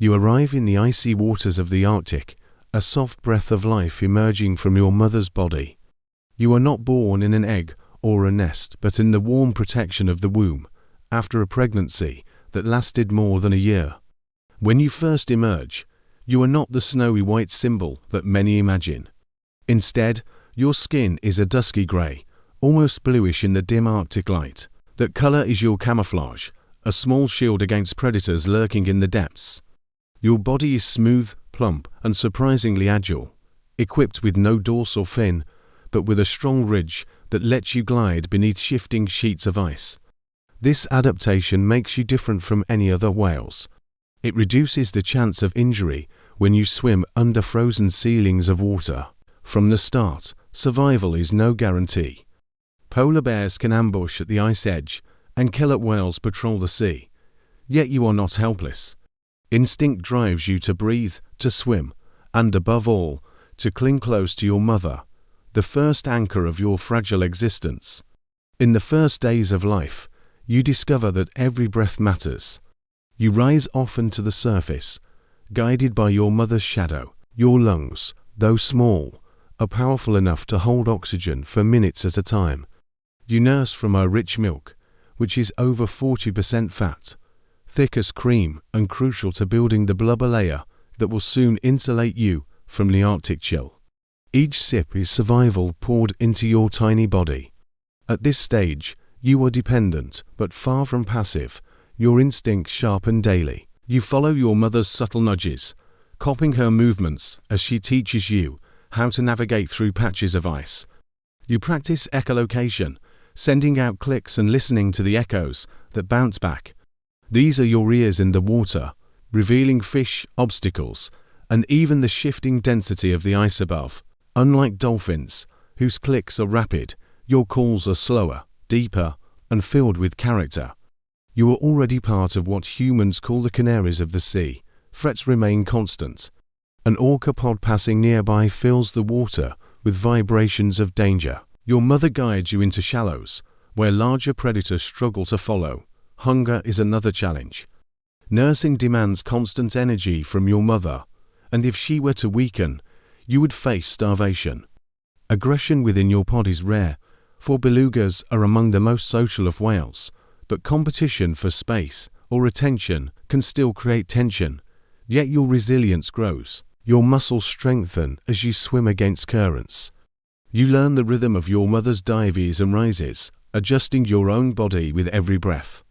You arrive in the icy waters of the Arctic, a soft breath of life emerging from your mother's body. You are not born in an egg or a nest, but in the warm protection of the womb, after a pregnancy that lasted more than a year. When you first emerge, you are not the snowy white symbol that many imagine. Instead, your skin is a dusky grey, almost bluish in the dim Arctic light. That colour is your camouflage, a small shield against predators lurking in the depths. Your body is smooth, plump, and surprisingly agile, equipped with no dorsal fin, but with a strong ridge that lets you glide beneath shifting sheets of ice. This adaptation makes you different from any other whales. It reduces the chance of injury when you swim under frozen ceilings of water. From the start, survival is no guarantee. Polar bears can ambush at the ice edge, and killer whales patrol the sea. Yet you are not helpless. Instinct drives you to breathe, to swim, and above all, to cling close to your mother, the first anchor of your fragile existence. In the first days of life, you discover that every breath matters. You rise often to the surface, guided by your mother's shadow. Your lungs, though small, are powerful enough to hold oxygen for minutes at a time. You nurse from her rich milk, which is over 40% fat, thick as cream and crucial to building the blubber layer that will soon insulate you from the Arctic chill. Each sip is survival poured into your tiny body. At this stage, you are dependent, but far from passive, your instincts sharpen daily. You follow your mother's subtle nudges, copying her movements as she teaches you how to navigate through patches of ice. You practice echolocation, sending out clicks and listening to the echoes that bounce back. These are your ears in the water, revealing fish, obstacles, and even the shifting density of the ice above. Unlike dolphins, whose clicks are rapid, your calls are slower, deeper, and filled with character. You are already part of what humans call the canaries of the sea. Frets remain constant. An orca pod passing nearby fills the water with vibrations of danger. Your mother guides you into shallows, where larger predators struggle to follow. Hunger is another challenge. Nursing demands constant energy from your mother, and if she were to weaken, you would face starvation. Aggression within your pod is rare, for belugas are among the most social of whales, but competition for space or attention can still create tension. Yet your resilience grows. Your muscles strengthen as you swim against currents. You learn the rhythm of your mother's dives and rises, adjusting your own body with every breath.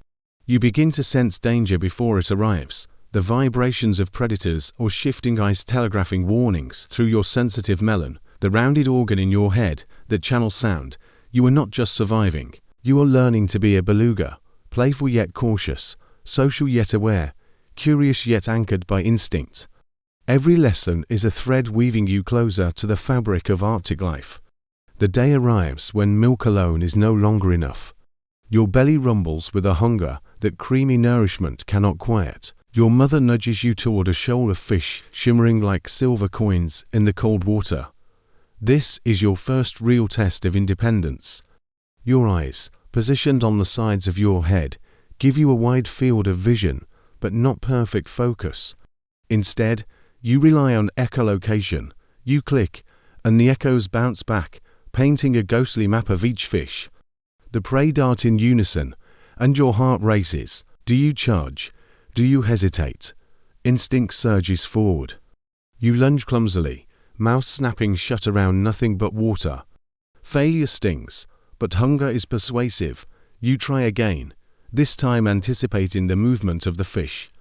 You begin to sense danger before it arrives, the vibrations of predators or shifting ice telegraphing warnings through your sensitive melon, the rounded organ in your head that channels sound. You are not just surviving, you are learning to be a beluga, playful yet cautious, social yet aware, curious yet anchored by instinct. Every lesson is a thread weaving you closer to the fabric of Arctic life. The day arrives when milk alone is no longer enough. Your belly rumbles with a hunger that creamy nourishment cannot quiet. Your mother nudges you toward a shoal of fish shimmering like silver coins in the cold water. This is your first real test of independence. Your eyes, positioned on the sides of your head, give you a wide field of vision, but not perfect focus. Instead, you rely on echolocation. You click, and the echoes bounce back, painting a ghostly map of each fish. The prey dart in unison, and your heart races. Do you charge? Do you hesitate? Instinct surges forward. You lunge clumsily, mouth snapping shut around nothing but water. Failure stings, but hunger is persuasive. You try again, this time anticipating the movement of the fish.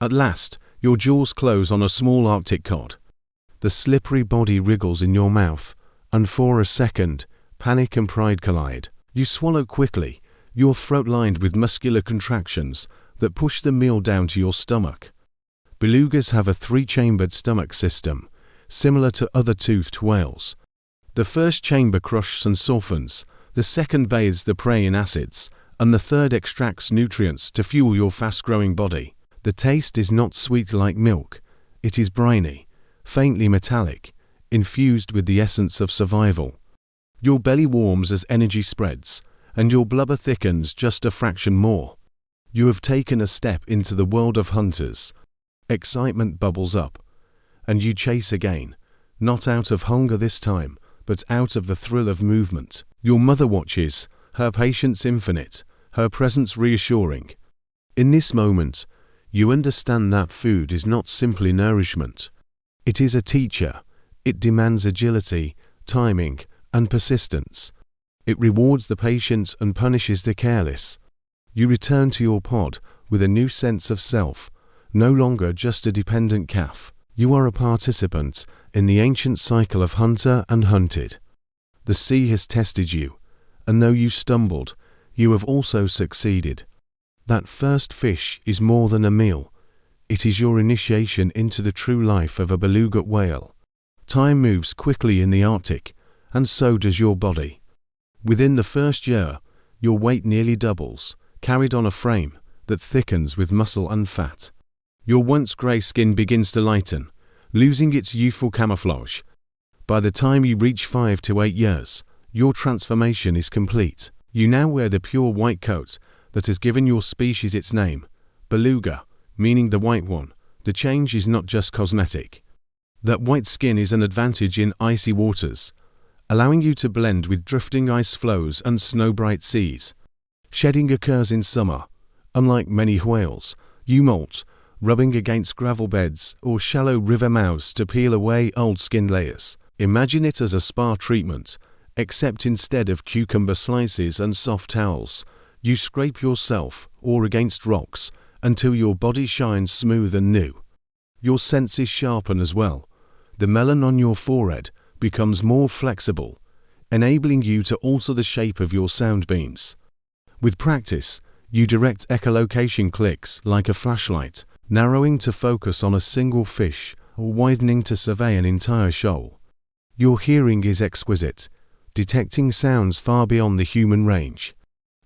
At last, your jaws close on a small Arctic cod. The slippery body wriggles in your mouth, and for a second, panic and pride collide. You swallow quickly, your throat lined with muscular contractions that push the meal down to your stomach. Belugas have a three-chambered stomach system, similar to other toothed whales. The first chamber crushes and softens, the second bathes the prey in acids, and the third extracts nutrients to fuel your fast-growing body. The taste is not sweet like milk. It is briny, faintly metallic, infused with the essence of survival. Your belly warms as energy spreads, and your blubber thickens just a fraction more. You have taken a step into the world of hunters. Excitement bubbles up, and you chase again, not out of hunger this time, but out of the thrill of movement. Your mother watches, her patience infinite, her presence reassuring. In this moment, you understand that food is not simply nourishment. It is a teacher. It demands agility, timing, and persistence. It rewards the patient and punishes the careless. You return to your pod with a new sense of self, no longer just a dependent calf. You are a participant in the ancient cycle of hunter and hunted. The sea has tested you, and though you stumbled, you have also succeeded. That first fish is more than a meal. It is your initiation into the true life of a beluga whale. Time moves quickly in the Arctic, and so does your body. Within the first year, your weight nearly doubles, carried on a frame that thickens with muscle and fat. Your once grey skin begins to lighten, losing its youthful camouflage. By the time you reach 5 to 8 years, your transformation is complete. You now wear the pure white coat that has given your species its name, Beluga, meaning the white one. The change is not just cosmetic. That white skin is an advantage in icy waters, allowing you to blend with drifting ice floes and snow-bright seas. Shedding occurs in summer. Unlike many whales, you molt, rubbing against gravel beds or shallow river mouths to peel away old skin layers. Imagine it as a spa treatment, except instead of cucumber slices and soft towels, you scrape yourself or against rocks until your body shines smooth and new. Your senses sharpen as well. The melon on your forehead becomes more flexible, enabling you to alter the shape of your sound beams. With practice, you direct echolocation clicks like a flashlight, narrowing to focus on a single fish or widening to survey an entire shoal. Your hearing is exquisite, detecting sounds far beyond the human range.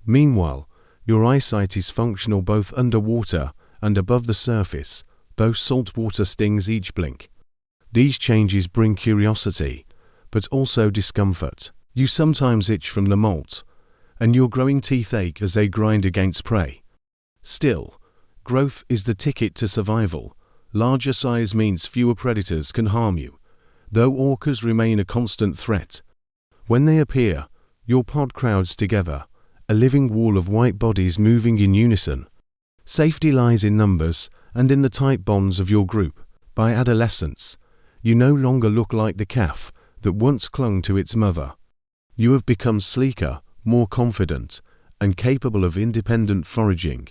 Meanwhile, your eyesight is functional both underwater and above the surface, though saltwater stings each blink. These changes bring curiosity, but also discomfort. You sometimes itch from the molt, and your growing teeth ache as they grind against prey. Still, growth is the ticket to survival. Larger size means fewer predators can harm you, though orcas remain a constant threat. When they appear, your pod crowds together, a living wall of white bodies moving in unison. Safety lies in numbers and in the tight bonds of your group. By adolescence, you no longer look like the calf that once clung to its mother. You have become sleeker, more confident, and capable of independent foraging.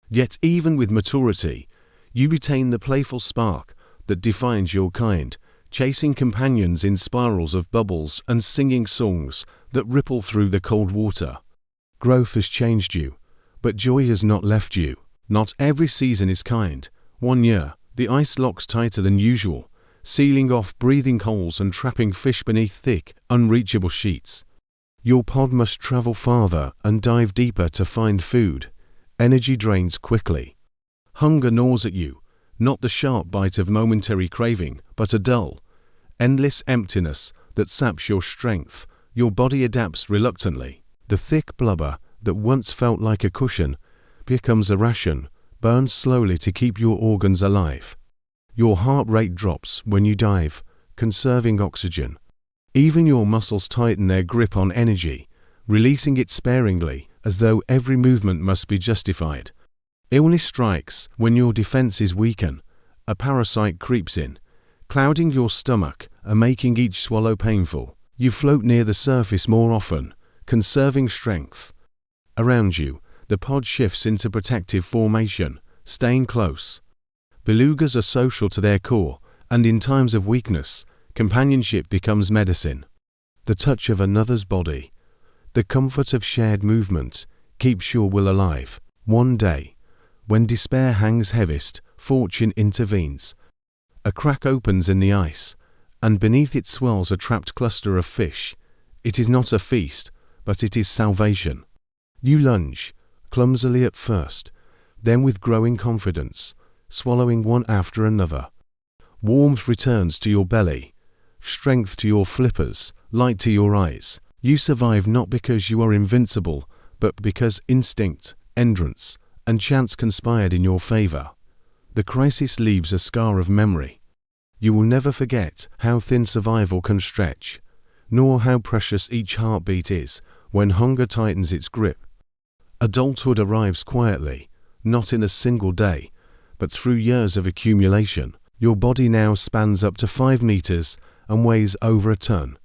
Yet even with maturity, you retain the playful spark that defines your kind, chasing companions in spirals of bubbles and singing songs that ripple through the cold water. Growth has changed you, but joy has not left you. Not every season is kind. One year, the ice locks tighter than usual, sealing off breathing holes and trapping fish beneath thick, unreachable sheets. Your pod must travel farther and dive deeper to find food. Energy drains quickly. Hunger gnaws at you, not the sharp bite of momentary craving, but a dull, endless emptiness that saps your strength. Your body adapts reluctantly. The thick blubber that once felt like a cushion becomes a ration, burns slowly to keep your organs alive. Your heart rate drops when you dive, conserving oxygen. Even your muscles tighten their grip on energy, releasing it sparingly, as though every movement must be justified. Illness strikes when your defenses weaken. A parasite creeps in, clouding your stomach and making each swallow painful. You float near the surface more often, conserving strength. Around you, the pod shifts into protective formation, staying close. Belugas are social to their core, and in times of weakness, companionship becomes medicine. The touch of another's body, the comfort of shared movement, keeps your will alive. One day, when despair hangs heaviest, fortune intervenes. A crack opens in the ice, and beneath it swells a trapped cluster of fish. It is not a feast, but it is salvation. You lunge, clumsily at first, then with growing confidence, swallowing one after another. Warmth returns to your belly, strength to your flippers, light to your eyes. You survive not because you are invincible, but because instinct, endurance, and chance conspired in your favor. The crisis leaves a scar of memory. You will never forget how thin survival can stretch, nor how precious each heartbeat is when hunger tightens its grip. Adulthood arrives quietly, not in a single day, but through years of accumulation. Your body now spans up to 5 meters and weighs over a ton.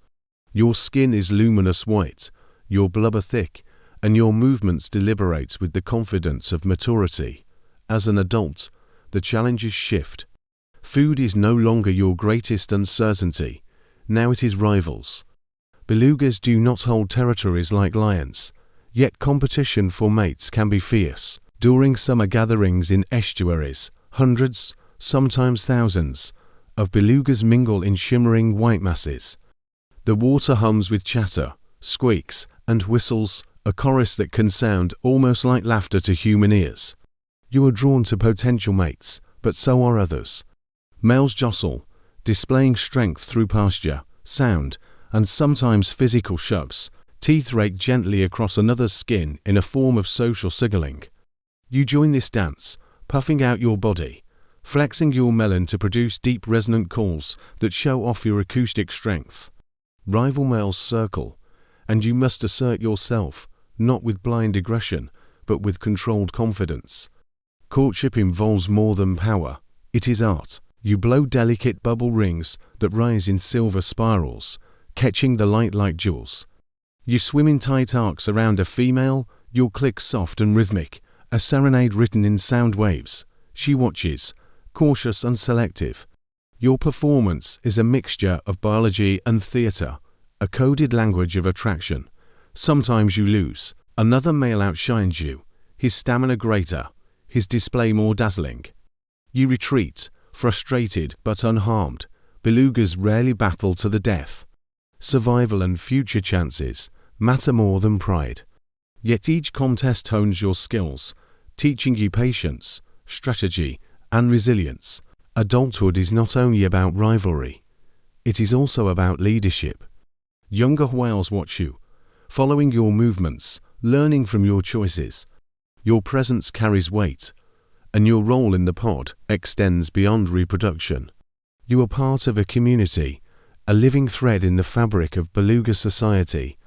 Your skin is luminous white, your blubber thick, and your movements deliberate with the confidence of maturity. As an adult, the challenges shift. Food is no longer your greatest uncertainty, now it is rivals. Belugas do not hold territories like lions, yet competition for mates can be fierce. During summer gatherings in estuaries, hundreds, sometimes thousands, of belugas mingle in shimmering white masses. The water hums with chatter, squeaks, and whistles, a chorus that can sound almost like laughter to human ears. You are drawn to potential mates, but so are others. Males jostle, displaying strength through posture, sound, and sometimes physical shoves. Teeth rake gently across another's skin in a form of social signaling. You join this dance, puffing out your body, flexing your melon to produce deep resonant calls that show off your acoustic strength. Rival males circle, and you must assert yourself, not with blind aggression, but with controlled confidence. Courtship involves more than power, it is art. You blow delicate bubble rings that rise in silver spirals, catching the light like jewels. You swim in tight arcs around a female, your click soft and rhythmic, a serenade written in sound waves. She watches, cautious and selective. Your performance is a mixture of biology and theatre, a coded language of attraction. Sometimes you lose. Another male outshines you, his stamina greater, his display more dazzling. You retreat, frustrated but unharmed. Belugas rarely battle to the death. Survival and future chances matter more than pride. Yet each contest hones your skills, teaching you patience, strategy, and resilience. Adulthood is not only about rivalry, it is also about leadership. Younger whales watch you, following your movements, learning from your choices. Your presence carries weight, and your role in the pod extends beyond reproduction. You are part of a community, a living thread in the fabric of beluga society.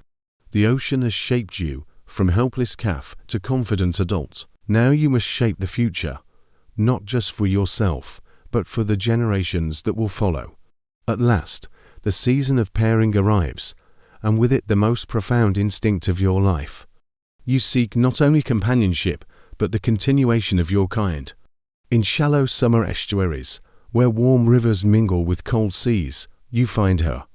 The ocean has shaped you from helpless calf to confident adult. Now you must shape the future, not just for yourself, but for the generations that will follow. At last, the season of pairing arrives, and with it the most profound instinct of your life. You seek not only companionship, but the continuation of your kind. In shallow summer estuaries, where warm rivers mingle with cold seas, you find her.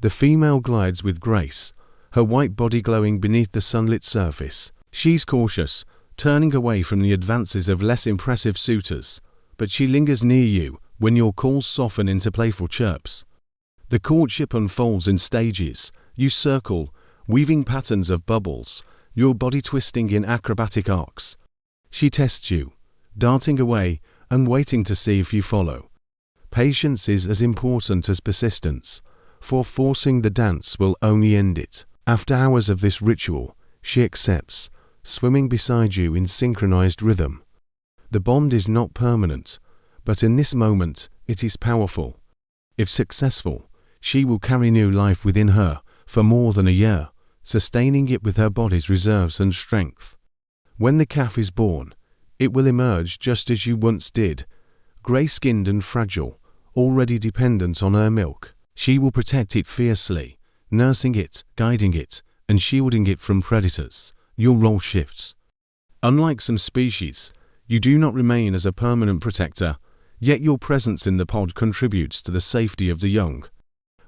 The female glides with grace, her white body glowing beneath the sunlit surface. She's cautious, turning away from the advances of less impressive suitors, but she lingers near you when your calls soften into playful chirps. The courtship unfolds in stages. You circle, weaving patterns of bubbles, your body twisting in acrobatic arcs. She tests you, darting away and waiting to see if you follow. Patience is as important as persistence, for forcing the dance will only end it. After hours of this ritual, she accepts, swimming beside you in synchronized rhythm. The bond is not permanent, but in this moment it is powerful. If successful, she will carry new life within her for more than a year, sustaining it with her body's reserves and strength. When the calf is born, it will emerge just as you once did, grey-skinned and fragile, already dependent on her milk. She will protect it fiercely, nursing it, guiding it, and shielding it from predators. Your role shifts. Unlike some species, you do not remain as a permanent protector, yet your presence in the pod contributes to the safety of the young.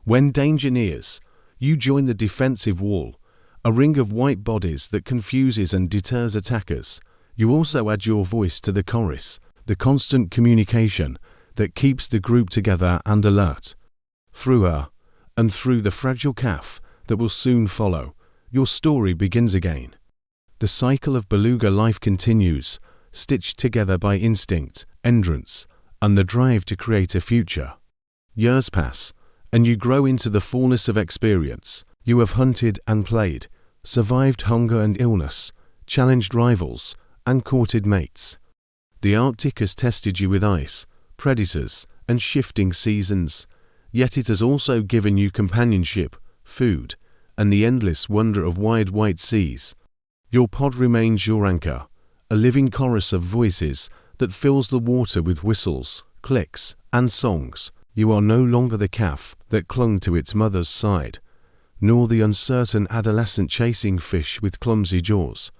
When danger nears, you join the defensive wall, a ring of white bodies that confuses and deters attackers. You also add your voice to the chorus, the constant communication that keeps the group together and alert. Through her, and through the fragile calf that will soon follow, your story begins again. The cycle of beluga life continues, stitched together by instinct, endurance, and the drive to create a future. Years pass, and you grow into the fullness of experience. You have hunted and played, survived hunger and illness, challenged rivals, and courted mates. The Arctic has tested you with ice, predators, and shifting seasons, yet it has also given you companionship, food, and the endless wonder of wide white seas. Your pod remains your anchor, a living chorus of voices that fills the water with whistles, clicks, and songs. You are no longer the calf that clung to its mother's side, nor the uncertain adolescent chasing fish with clumsy jaws.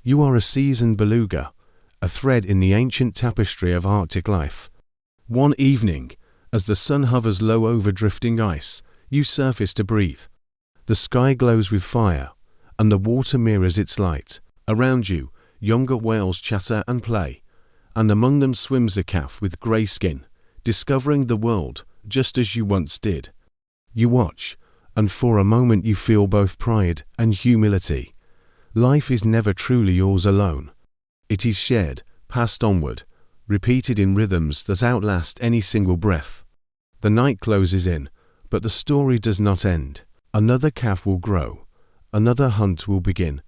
You are a seasoned beluga, a thread in the ancient tapestry of Arctic life. One evening, as the sun hovers low over drifting ice, you surface to breathe. The sky glows with fire, and the water mirrors its light. Around you, younger whales chatter and play, and among them swims a calf with grey skin, discovering the world just as you once did. You watch, and for a moment you feel both pride and humility. Life is never truly yours alone. It is shared, passed onward, repeated in rhythms that outlast any single breath. The night closes in, but the story does not end. Another calf will grow, another hunt will begin,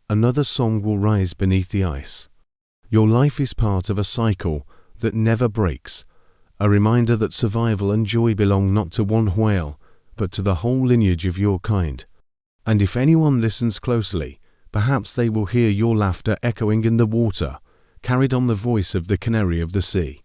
another song will rise beneath the ice. Your life is part of a cycle that never breaks, a reminder that survival and joy belong not to one whale, but to the whole lineage of your kind. And if anyone listens closely, perhaps they will hear your laughter echoing in the water, carried on the voice of the canary of the sea.